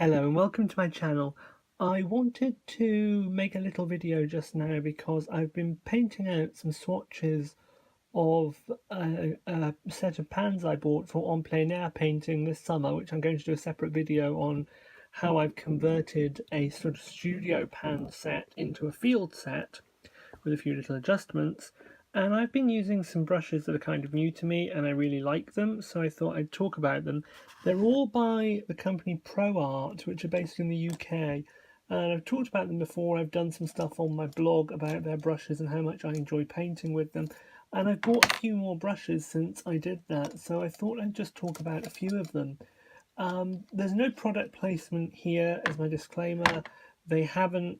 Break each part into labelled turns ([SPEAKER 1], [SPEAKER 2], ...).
[SPEAKER 1] Hello and welcome to my channel. I wanted to make a little video just now because I've been painting out some swatches of a set of pans I bought for en plein air painting this summer, which I'm going to do a separate video on how I've converted a sort of studio pan set into a field set with a few little adjustments. And I've been using some brushes that are kind of new to me and I really like them, so I thought I'd talk about them. They're all by the company Pro Arte, which are based in the UK. And I've talked about them before. I've done some stuff on my blog about their brushes and how much I enjoy painting with them. And I've bought a few more brushes since I did that, so I thought I'd just talk about a few of them. There's no product placement here as my disclaimer. They haven't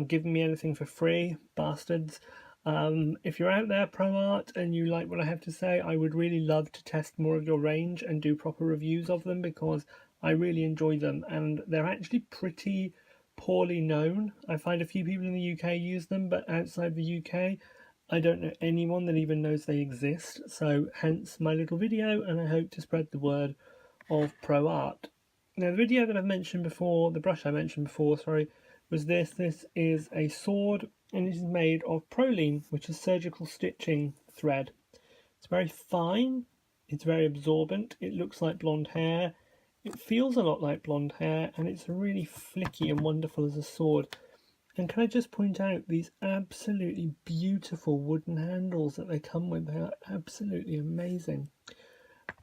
[SPEAKER 1] given me anything for free, bastards. If you're out there, Pro Art, and you like what I have to say, I would really love to test more of your range and do proper reviews of them because I really enjoy them and they're actually pretty poorly known. I find a few people in the UK use them, but outside the UK, I don't know anyone that even knows they exist. So hence my little video, and I hope to spread the word of Pro Art. Now, the video that I've mentioned before, the brush I mentioned before, sorry, was this. This is a sword, and it is made of Prolene, which is surgical stitching thread. It's very fine, it's very absorbent, it looks like blonde hair, it feels a lot like blonde hair, and it's really flicky and wonderful as a sword. And can I just point out these absolutely beautiful wooden handles that they come with? They are absolutely amazing.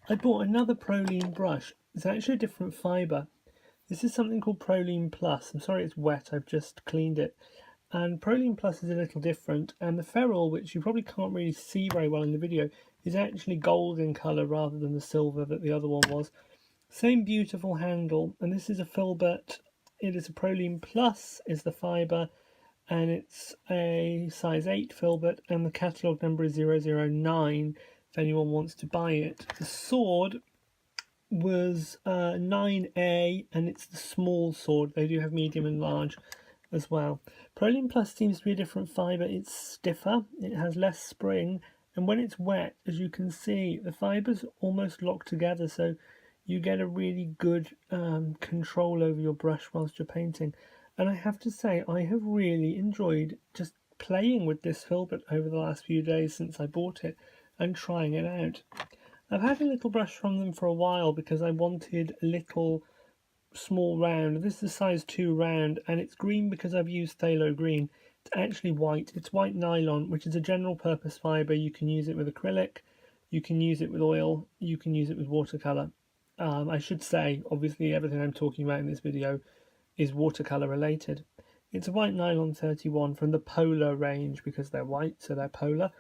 [SPEAKER 1] I bought another Prolene brush. It's actually a different fibre. This is something called Prolene Plus. I'm sorry it's wet, I've just cleaned it. And Prolene Plus is a little different, and the ferrule, which you probably can't really see very well in the video, is actually gold in colour rather than the silver that the other one was. Same beautiful handle, and this is a Filbert. It is a Prolene Plus is the fibre, and it's a size 8 Filbert, and the catalogue number is 009 if anyone wants to buy it. The sword was 9A, and it's the small sword. They do have medium and large as well. Prolene Plus seems to be a different fibre. It's stiffer, it has less spring, and when it's wet, as you can see, the fibres almost lock together, so you get a really good control over your brush whilst you're painting. And I have to say, I have really enjoyed just playing with this filbert over the last few days since I bought it and trying it out. I've had a little brush from them for a while because I wanted a little small round. This is a size 2 round, and it's green because I've used phthalo green. It's actually white. It's white nylon, which is a general purpose fibre. You can use it with acrylic, you can use it with oil, you can use it with watercolour. I should say, obviously, everything I'm talking about in this video is watercolour related. It's a white nylon 31 from the Polar range because they're white, so they're polar.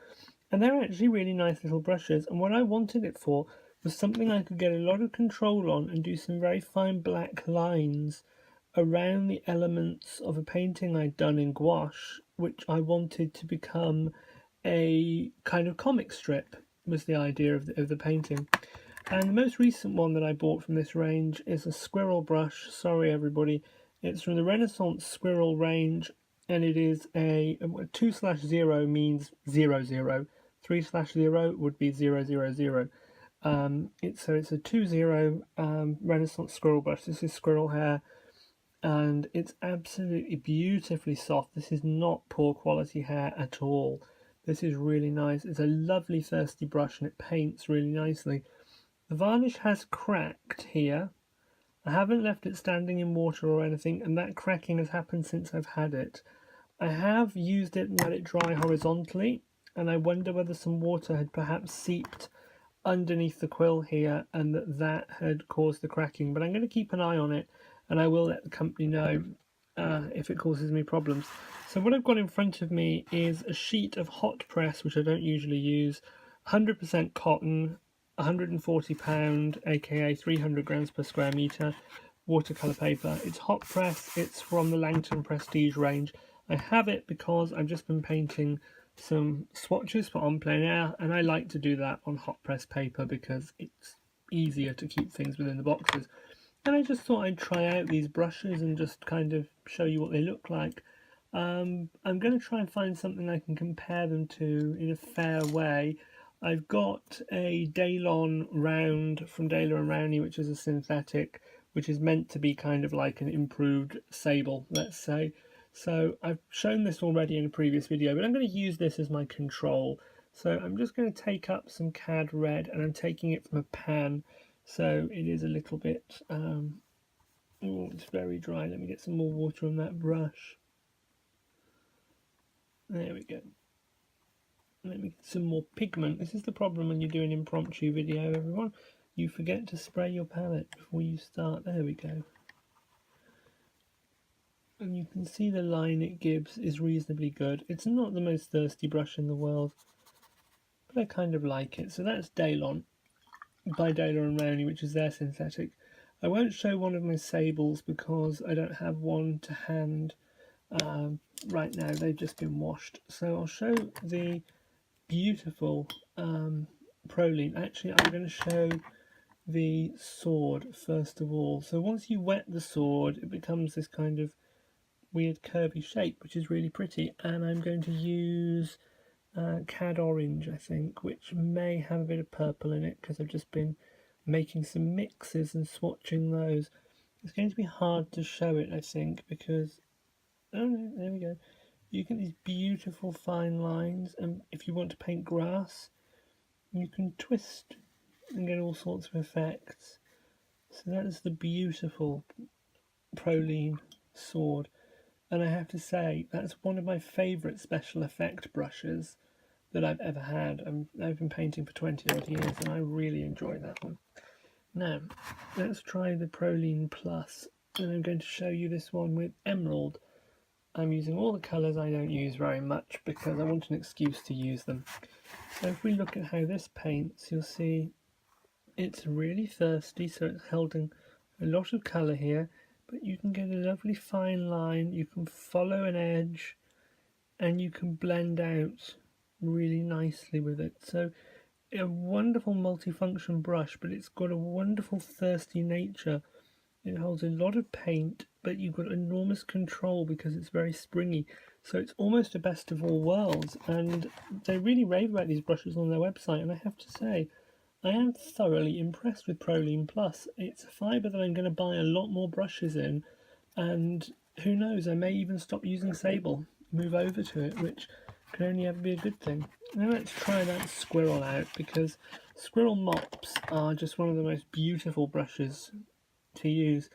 [SPEAKER 1] And they're actually really nice little brushes. And what I wanted it for was something I could get a lot of control on and do some very fine black lines around the elements of a painting I'd done in gouache, which I wanted to become a kind of comic strip, was the idea of the painting. And the most recent one that I bought from this range is a Squirrel Brush. Sorry everybody, it's from the Renaissance Squirrel range, and it is a 2/0 means 00, 3/0 would be 000. It's a 2/0 Renaissance Squirrel Brush. This is squirrel hair, and it's absolutely beautifully soft. This is not poor quality hair at all. This is really nice. It's a lovely thirsty brush and it paints really nicely. The varnish has cracked here. I haven't left it standing in water or anything, and that cracking has happened since I've had it. I have used it and let it dry horizontally, and I wonder whether some water had perhaps seeped underneath the quill here and that had caused the cracking. But I'm going to keep an eye on it, and I will let the company know if it causes me problems. So what I've got in front of me is a sheet of hot press, which I don't usually use, 100% cotton, 140 pound, aka 300 grams per square meter, watercolor paper. It's hot press. It's from the Langton Prestige range. I have it because I've just been painting some swatches for en plein air, and I like to do that on hot press paper because it's easier to keep things within the boxes. And I just thought I'd try out these brushes and just kind of show you what they look like. I'm going to try and find something I can compare them to in a fair way. I've got a Daylon round from Daler & Rowney, which is a synthetic, which is meant to be kind of like an improved sable, let's say. So I've shown this already in a previous video, but I'm going to use this as my control. So I'm just going to take up some cad red, and I'm taking it from a pan, so it is a little bit, oh, it's very dry. Let me get some more water on that brush. There we go. Let me get some more pigment. This is the problem when you do an impromptu video, everyone. You forget to spray your palette before you start. There we go. And you can see the line it gives is reasonably good. It's not the most thirsty brush in the world, but I kind of like it. So that's Daylon by Daylor & Rowney, which is their synthetic. I won't show one of my sables because I don't have one to hand right now. They've just been washed. So I'll show the beautiful Prolene. Actually, I'm going to show the sword first of all. So once you wet the sword, it becomes this kind of weird curvy shape, which is really pretty. And I'm going to use cad orange, I think, which may have a bit of purple in it because I've just been making some mixes and swatching those. It's going to be hard to show it, I think, because, oh no, there we go. You get these beautiful fine lines, and if you want to paint grass, you can twist and get all sorts of effects. So that is the beautiful Prolene sword, and I have to say that's one of my favourite special effect brushes that I've ever had. I've been painting for 20 odd years, and I really enjoy that one. Now let's try the Prolene Plus, and I'm going to show you this one with emerald. I'm using all the colours I don't use very much because I want an excuse to use them. So if we look at how this paints, you'll see it's really thirsty, so it's holding a lot of colour here, but you can get a lovely fine line, you can follow an edge, and you can blend out really nicely with it. So a wonderful multifunction brush, but it's got a wonderful thirsty nature. It holds a lot of paint, but you've got enormous control because it's very springy. So it's almost a best of all worlds, and they really rave about these brushes on their website, and I have to say, I am thoroughly impressed with Prolene Plus. It's a fibre that I'm going to buy a lot more brushes in, and who knows, I may even stop using Sable, move over to it, which can only ever be a good thing. Now let's try that Squirrel out, because Squirrel mops are just one of the most beautiful brushes to use,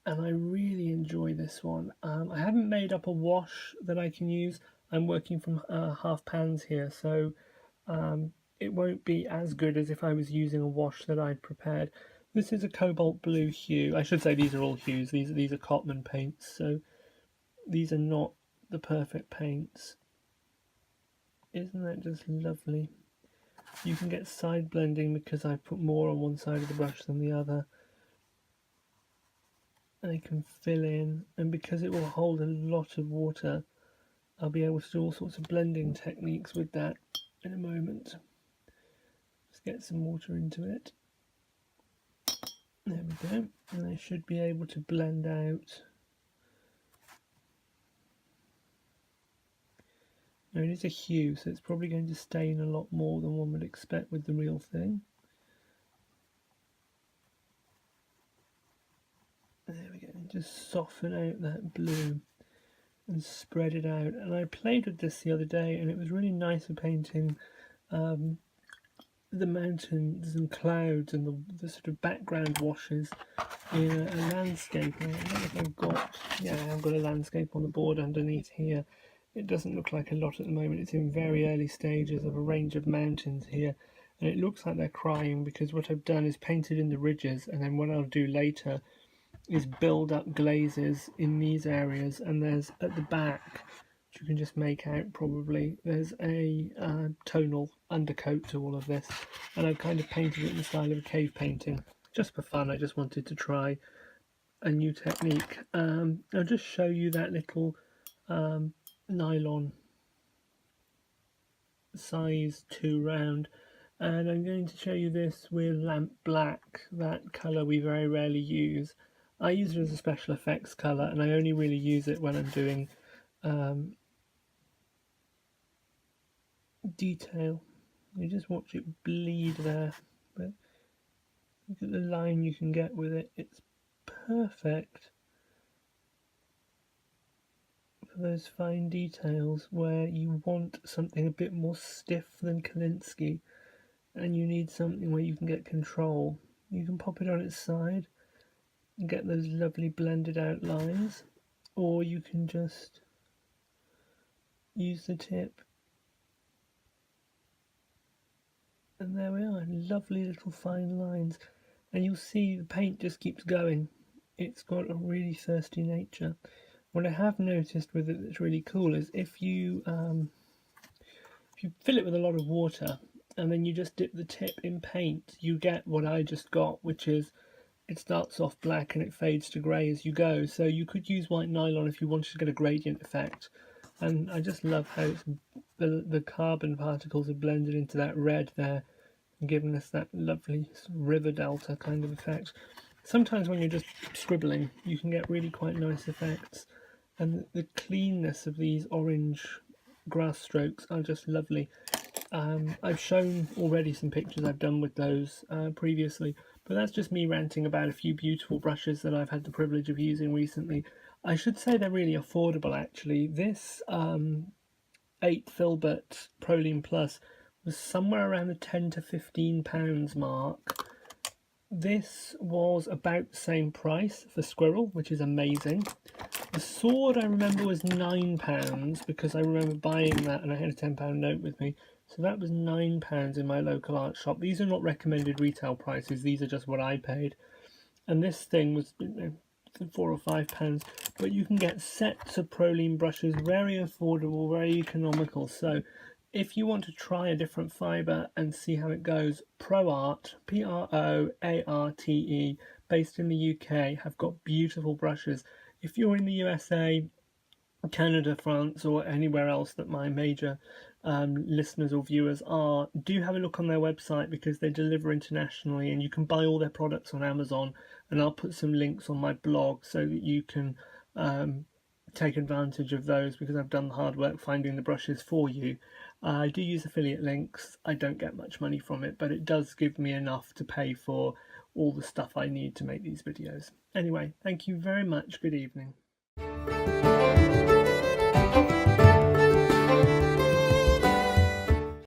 [SPEAKER 1] and I really enjoy this one. I haven't made up a wash that I can use. I'm working from half pans here, so it won't be as good as if I was using a wash that I'd prepared. This is a cobalt blue hue. I should say these are all hues. These are Cotman paints, so these are not the perfect paints. Isn't that just lovely? You can get side blending because I put more on one side of the brush than the other. And I can fill in, and because it will hold a lot of water, I'll be able to do all sorts of blending techniques with that in a moment. Let's get some water into it. There we go, and I should be able to blend out. Now it is a hue, so it's probably going to stain a lot more than one would expect with the real thing. There we go, and just soften out that blue and spread it out. And I played with this the other day, and it was really nice for painting the mountains and clouds and the sort of background washes in a landscape. I don't know if I've got, yeah, I've got a landscape on the board underneath here. It doesn't look like a lot at the moment. It's in very early stages of a range of mountains here, and it looks like they're crying because what I've done is painted in the ridges, and then what I'll do later is build up glazes in these areas, and there's at the back, which you can just make out probably, there's a tonal undercoat to all of this, and I've kind of painted it in the style of a cave painting just for fun. I just wanted to try a new technique. I'll just show you that little nylon size 2 round, and I'm going to show you this with lamp black, that colour we very rarely use. I use it as a special effects colour, and I only really use it when I'm doing detail. You just watch it bleed there, but look at the line you can get with it. It's perfect for those fine details where you want something a bit more stiff than Kolinsky and you need something where you can get control. You can pop it on its side and get those lovely blended out lines, or you can just use the tip, and there we are, lovely little fine lines. And you'll see the paint just keeps going. It's got a really thirsty nature. What I have noticed with it that's really cool is if you fill it with a lot of water and then you just dip the tip in paint, you get what I just got, which is it starts off black and it fades to grey as you go. So you could use white nylon if you wanted to get a gradient effect. And I just love how the carbon particles are blended into that red there, and giving us that lovely river delta kind of effect. Sometimes when you're just scribbling, you can get really quite nice effects. And the cleanness of these orange grass strokes are just lovely. I've shown already some pictures I've done with those previously, but that's just me ranting about a few beautiful brushes that I've had the privilege of using recently. I should say they're really affordable actually. This 8 Filbert Prolene Plus was somewhere around the £10 to £15 mark. This was about the same price for Squirrel, which is amazing. The sword I remember was £9 because I remember buying that and I had a £10 note with me. So that was £9 in my local art shop. These are not recommended retail prices, these are just what I paid. And this thing was £4 or £5, but you can get sets of Prolene brushes, very affordable, very economical. So if you want to try a different fibre and see how it goes, Pro Arte, Proarte, based in the UK, have got beautiful brushes. If you're in the USA, Canada, France, or anywhere else that my major listeners or viewers are, do have a look on their website because they deliver internationally and you can buy all their products on Amazon, and I'll put some links on my blog so that you can take advantage of those because I've done the hard work finding the brushes for you. I do use affiliate links. I don't get much money from it, but it does give me enough to pay for all the stuff I need to make these videos. Anyway, thank you very much. Good evening.